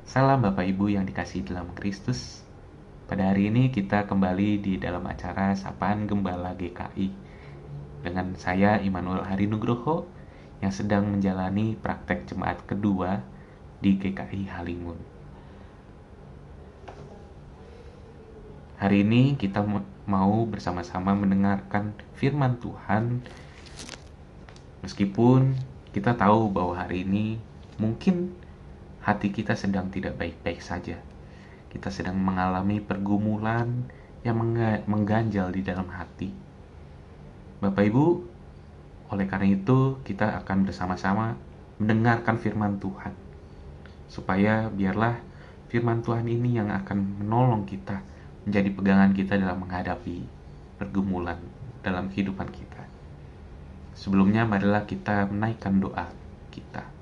Salam Bapak Ibu yang dikasihi dalam Kristus. Pada hari ini kita kembali di dalam acara Sapaan Gembala GKI dengan saya Immanuel Hari Nugroho yang sedang menjalani praktek jemaat kedua di GKI Halimun. Hari ini kita mau bersama-sama mendengarkan firman Tuhan, meskipun kita tahu bahwa hari ini mungkin hati kita sedang tidak baik-baik saja. Kita sedang mengalami pergumulan yang mengganjal di dalam hati. Bapak Ibu, oleh karena itu kita akan bersama-sama mendengarkan firman Tuhan, supaya biarlah firman Tuhan ini yang akan menolong kita, menjadi pegangan kita dalam menghadapi pergumulan dalam kehidupan kita. Sebelumnya marilah kita menaikkan doa kita.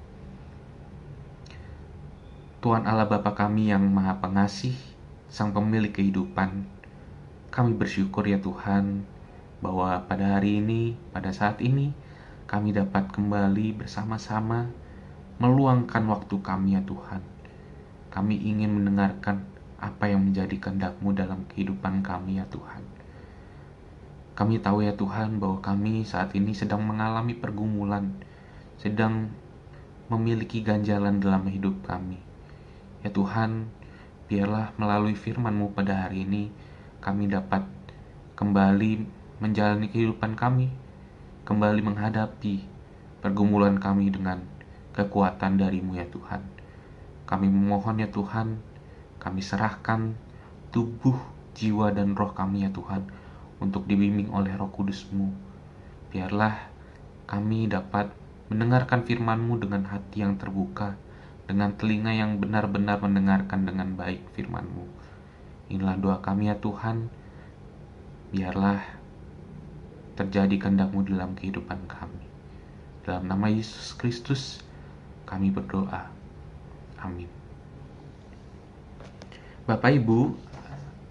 Tuhan Allah Bapa kami yang Maha Pengasih, Sang Pemilik kehidupan, kami bersyukur ya Tuhan, bahwa pada hari ini, pada saat ini, kami dapat kembali bersama-sama meluangkan waktu kami ya Tuhan. Kami ingin mendengarkan apa yang menjadi kehendak-Mu dalam kehidupan kami ya Tuhan. Kami tahu ya Tuhan bahwa kami saat ini sedang mengalami pergumulan, sedang memiliki ganjalan dalam hidup kami. Ya Tuhan, biarlah melalui firman-Mu pada hari ini, kami dapat kembali menjalani kehidupan kami, kembali menghadapi pergumulan kami dengan kekuatan dari-Mu ya Tuhan. Kami memohon ya Tuhan, kami serahkan tubuh, jiwa, dan roh kami ya Tuhan, untuk dibimbing oleh Roh Kudus-Mu. Biarlah kami dapat mendengarkan firman-Mu dengan hati yang terbuka, dengan telinga yang benar-benar mendengarkan dengan baik firman-Mu. Inilah doa kami ya Tuhan, biarlah terjadi kehendak-Mu dalam kehidupan kami. Dalam nama Yesus Kristus kami berdoa. Amin. Bapak Ibu,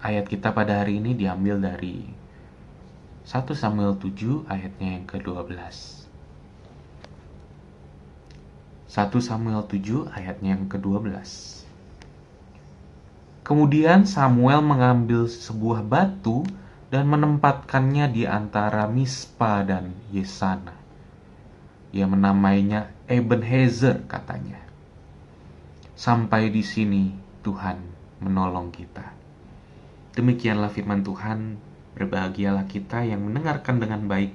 ayat kita pada hari ini diambil dari 1 Samuel 7 ayatnya yang ke-12. 1 Samuel 7 ayatnya yang ke-12. Kemudian Samuel mengambil sebuah batu dan menempatkannya di antara Mispa dan Yesana. Ia menamainya Ebenezer, katanya. Sampai di sini Tuhan menolong kita. Demikianlah firman Tuhan. Berbahagialah kita yang mendengarkan dengan baik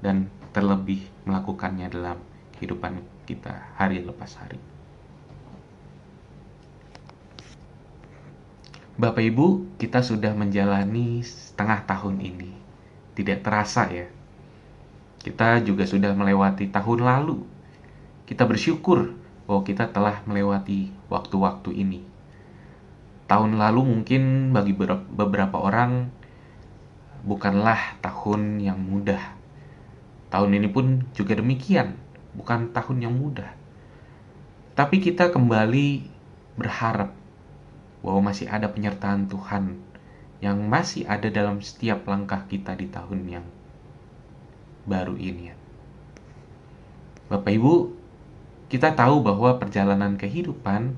dan terlebih melakukannya dalam kehidupan kita hari lepas hari. Bapak Ibu, kita sudah menjalani setengah tahun ini. Tidak terasa ya. Kita juga sudah melewati tahun lalu. Kita bersyukur bahwa kita telah melewati waktu-waktu ini. Tahun lalu mungkin bagi beberapa orang bukanlah tahun yang mudah. Tahun ini pun juga demikian, bukan tahun yang mudah. Tapi kita kembali berharap bahwa masih ada penyertaan Tuhan yang masih ada dalam setiap langkah kita di tahun yang baru ini. Bapak Ibu, kita tahu bahwa perjalanan kehidupan,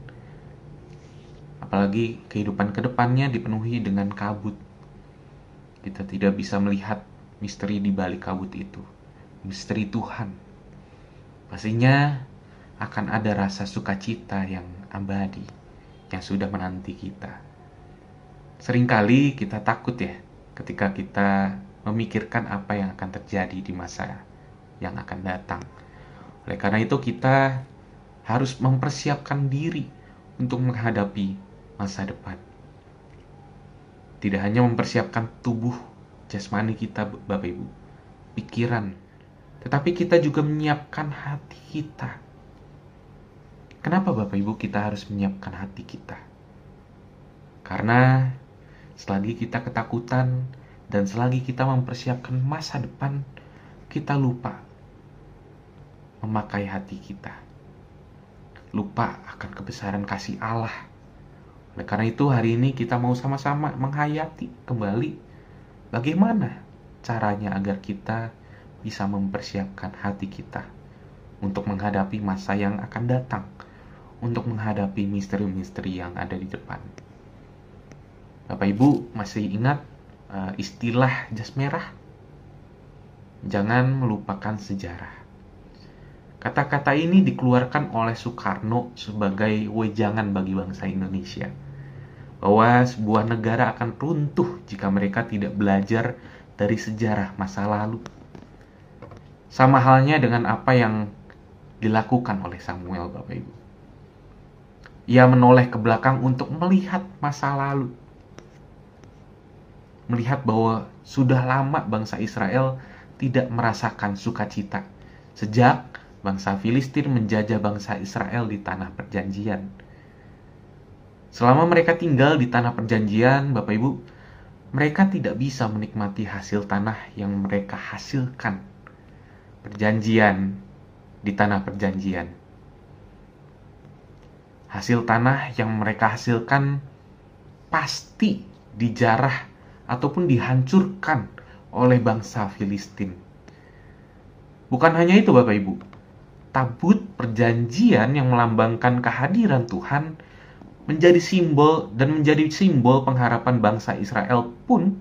apalagi kehidupan kedepannya, dipenuhi dengan kabut. Kita tidak bisa melihat misteri di balik kabut itu, misteri Tuhan. Pastinya akan ada rasa sukacita yang abadi yang sudah menanti kita. Seringkali kita takut ya ketika kita memikirkan apa yang akan terjadi di masa yang akan datang. Oleh karena itu kita harus mempersiapkan diri untuk menghadapi masa depan. Tidak hanya mempersiapkan tubuh jasmani kita, Bapak Ibu, pikiran, tetapi kita juga menyiapkan hati kita. Kenapa Bapak Ibu kita harus menyiapkan hati kita? Karena selagi kita ketakutan dan selagi kita mempersiapkan masa depan, kita lupa memakai hati kita. Lupa akan kebesaran kasih Allah. Oleh karena itu hari ini kita mau sama-sama menghayati kembali bagaimana caranya agar kita bisa mempersiapkan hati kita untuk menghadapi masa yang akan datang, untuk menghadapi misteri-misteri yang ada di depan. Bapak Ibu masih ingat istilah jas merah? Jangan melupakan sejarah. Kata-kata ini dikeluarkan oleh Soekarno sebagai wejangan bagi bangsa Indonesia, bahwa sebuah negara akan runtuh jika mereka tidak belajar dari sejarah masa lalu. Sama halnya dengan apa yang dilakukan oleh Samuel, Bapak Ibu. Ia menoleh ke belakang untuk melihat masa lalu. Melihat bahwa sudah lama bangsa Israel tidak merasakan sukacita sejak bangsa Filistin menjajah bangsa Israel di tanah perjanjian. Selama mereka tinggal di tanah perjanjian, Bapak Ibu, mereka tidak bisa menikmati hasil tanah yang mereka hasilkan. Perjanjian di tanah perjanjian. Hasil tanah yang mereka hasilkan pasti dijarah ataupun dihancurkan oleh bangsa Filistin. Bukan hanya itu, Bapak Ibu. Tabut perjanjian yang melambangkan kehadiran Tuhan menjadi simbol pengharapan bangsa Israel pun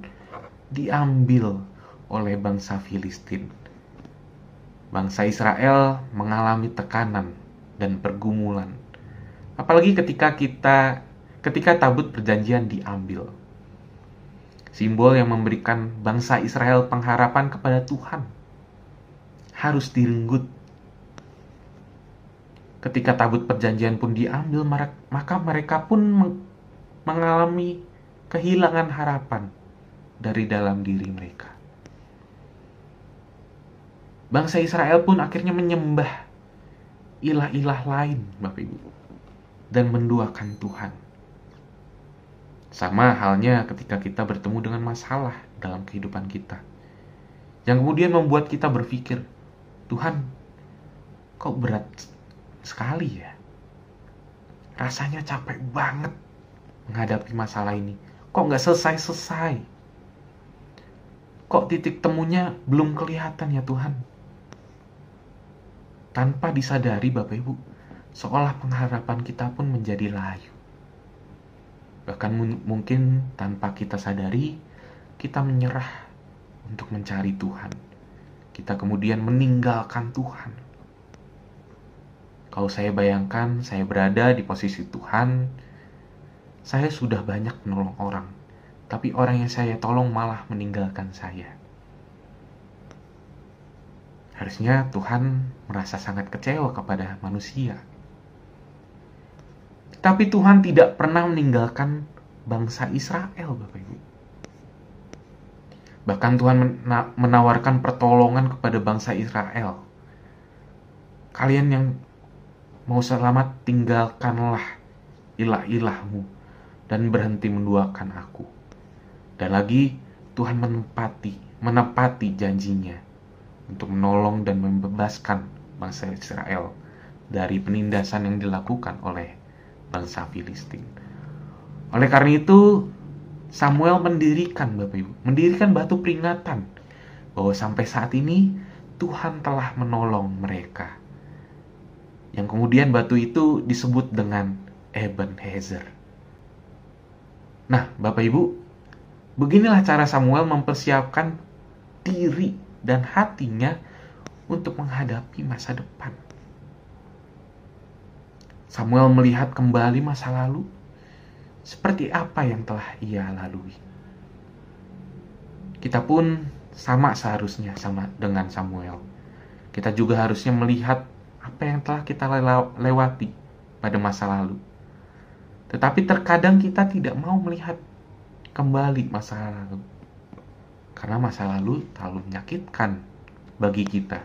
diambil oleh bangsa Filistin. Bangsa Israel mengalami tekanan dan pergumulan. Apalagi ketika tabut perjanjian diambil. Simbol yang memberikan bangsa Israel pengharapan kepada Tuhan harus direnggut. Ketika tabut perjanjian pun diambil, maka mereka pun mengalami kehilangan harapan dari dalam diri mereka. Bangsa Israel pun akhirnya menyembah ilah-ilah lain, Bapak Ibu, dan menduakan Tuhan. Sama halnya ketika kita bertemu dengan masalah dalam kehidupan kita, yang kemudian membuat kita berpikir, Tuhan, kok berat sekali ya? Rasanya capek banget menghadapi masalah ini. Kok nggak selesai-selesai? Kok titik temunya belum kelihatan ya Tuhan? Tanpa disadari, Bapak Ibu, seolah pengharapan kita pun menjadi layu. Bahkan mungkin tanpa kita sadari, kita menyerah untuk mencari Tuhan. Kita kemudian meninggalkan Tuhan. Kalau saya bayangkan, saya berada di posisi Tuhan, saya sudah banyak menolong orang, tapi orang yang saya tolong malah meninggalkan saya. Harusnya Tuhan merasa sangat kecewa kepada manusia. Tapi Tuhan tidak pernah meninggalkan bangsa Israel, Bapak Ibu. Bahkan Tuhan menawarkan pertolongan kepada bangsa Israel. Kalian yang mau selamat, tinggalkanlah ilah-ilahmu dan berhenti menduakan aku. Dan lagi Tuhan menepati janjinya untuk menolong dan membebaskan bangsa Israel dari penindasan yang dilakukan oleh bangsa Filistin. Oleh karena itu, Samuel mendirikan batu peringatan bahwa sampai saat ini Tuhan telah menolong mereka. Yang kemudian batu itu disebut dengan Ebenezer. Nah, Bapak Ibu, beginilah cara Samuel mempersiapkan diri dan hatinya untuk menghadapi masa depan. Samuel melihat kembali masa lalu, seperti apa yang telah ia lalui. Kita pun sama seharusnya dengan Samuel. Kita juga harusnya melihat apa yang telah kita lewati pada masa lalu. Tetapi terkadang kita tidak mau melihat kembali masa lalu. Karena masa lalu terlalu menyakitkan bagi kita.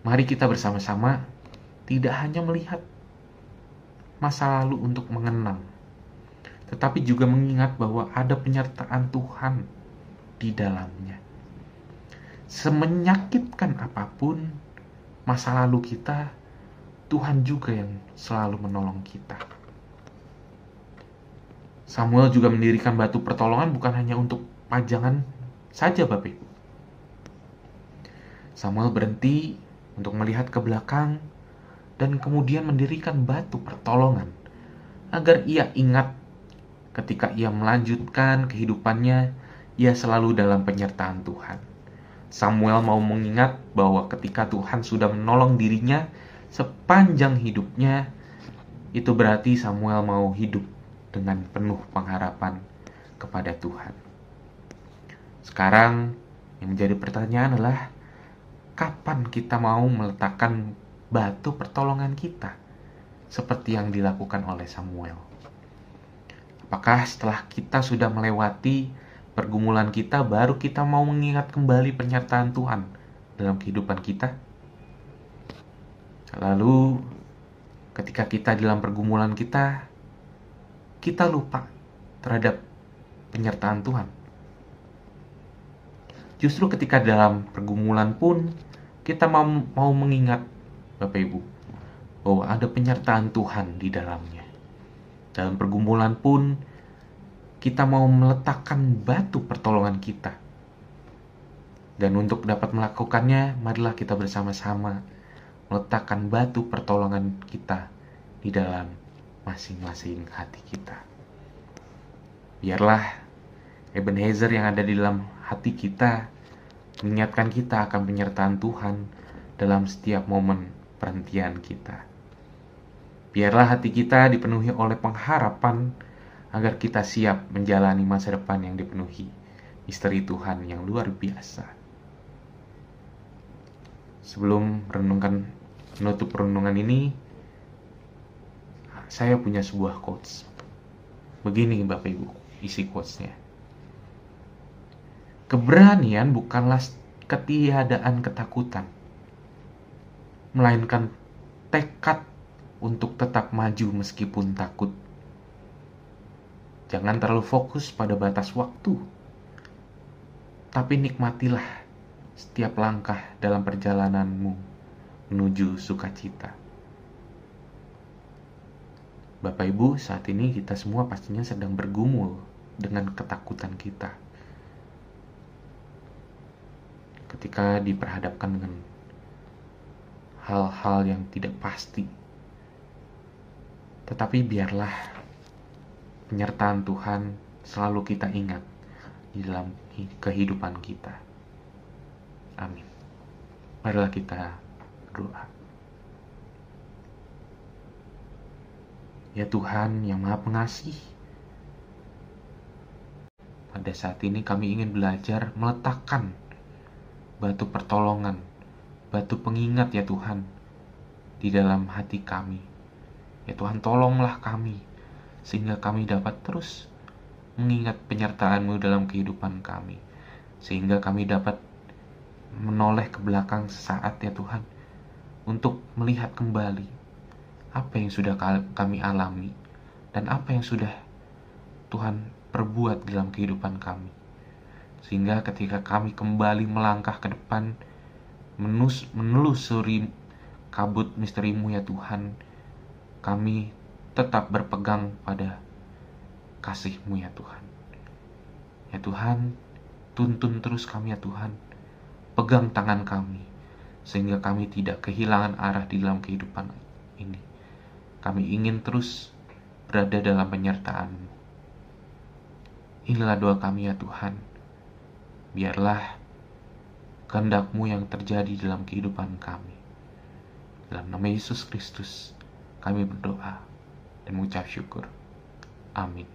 Mari kita bersama-sama tidak hanya melihat masa lalu untuk mengenang, tetapi juga mengingat bahwa ada penyertaan Tuhan di dalamnya. Semenyakitkan apapun masa lalu kita, Tuhan juga yang selalu menolong kita. Samuel juga mendirikan batu pertolongan bukan hanya untuk pajangan saja, Bapak Ibu. Samuel berhenti untuk melihat ke belakang dan kemudian mendirikan batu pertolongan agar ia ingat ketika ia melanjutkan kehidupannya, ia selalu dalam penyertaan Tuhan. Samuel mau mengingat bahwa ketika Tuhan sudah menolong dirinya sepanjang hidupnya, itu berarti Samuel mau hidup dengan penuh pengharapan kepada Tuhan. Sekarang yang menjadi pertanyaan adalah, kapan kita mau meletakkan batu pertolongan kita seperti yang dilakukan oleh Samuel? Apakah setelah kita sudah melewati pergumulan kita, baru kita mau mengingat kembali penyertaan Tuhan dalam kehidupan kita? Lalu ketika kita dalam pergumulan kita lupa terhadap penyertaan Tuhan. Justru ketika dalam pergumulan pun kita mau mengingat, Bapak Ibu, bahwa ada penyertaan Tuhan di dalamnya. Dalam pergumulan pun kita mau meletakkan batu pertolongan kita. Dan untuk dapat melakukannya, marilah kita bersama-sama meletakkan batu pertolongan kita di dalam masing-masing hati kita. Biarlah Ebenezer yang ada di dalam hati kita mengingatkan kita akan penyertaan Tuhan dalam setiap momen perhentian kita. Biarlah hati kita dipenuhi oleh pengharapan agar kita siap menjalani masa depan yang dipenuhi misteri Tuhan yang luar biasa. Sebelum menutup renungan ini, saya punya sebuah quotes. Begini Bapak Ibu, isi quotesnya. Keberanian bukanlah ketiadaan ketakutan, melainkan tekad untuk tetap maju meskipun takut. Jangan terlalu fokus pada batas waktu, tapi nikmatilah setiap langkah dalam perjalananmu menuju sukacita. Bapak Ibu, saat ini kita semua pastinya sedang bergumul dengan ketakutan kita. Ketika diperhadapkan dengan hal-hal yang tidak pasti. Tetapi biarlah penyertaan Tuhan selalu kita ingat di dalam kehidupan kita. Amin. Marilah kita berdoa. Ya Tuhan yang Maha Pengasih, pada saat ini kami ingin belajar meletakkan batu pertolongan, batu pengingat ya Tuhan, di dalam hati kami. Ya Tuhan, tolonglah kami, sehingga kami dapat terus mengingat penyertaan-Mu dalam kehidupan kami, sehingga kami dapat menoleh ke belakang sesaat ya Tuhan, untuk melihat kembali apa yang sudah kami alami, dan apa yang sudah Tuhan perbuat dalam kehidupan kami. Sehingga ketika kami kembali melangkah ke depan, menelusuri kabut misteri-Mu ya Tuhan, kami tetap berpegang pada kasih-Mu ya Tuhan. Ya Tuhan, tuntun terus kami ya Tuhan, pegang tangan kami, sehingga kami tidak kehilangan arah di dalam kehidupan ini. Kami ingin terus berada dalam penyertaan-Mu. Inilah doa kami ya Tuhan. Biarlah kehendak-Mu yang terjadi dalam kehidupan kami. Dalam nama Yesus Kristus kami berdoa dan mengucap syukur. Amin.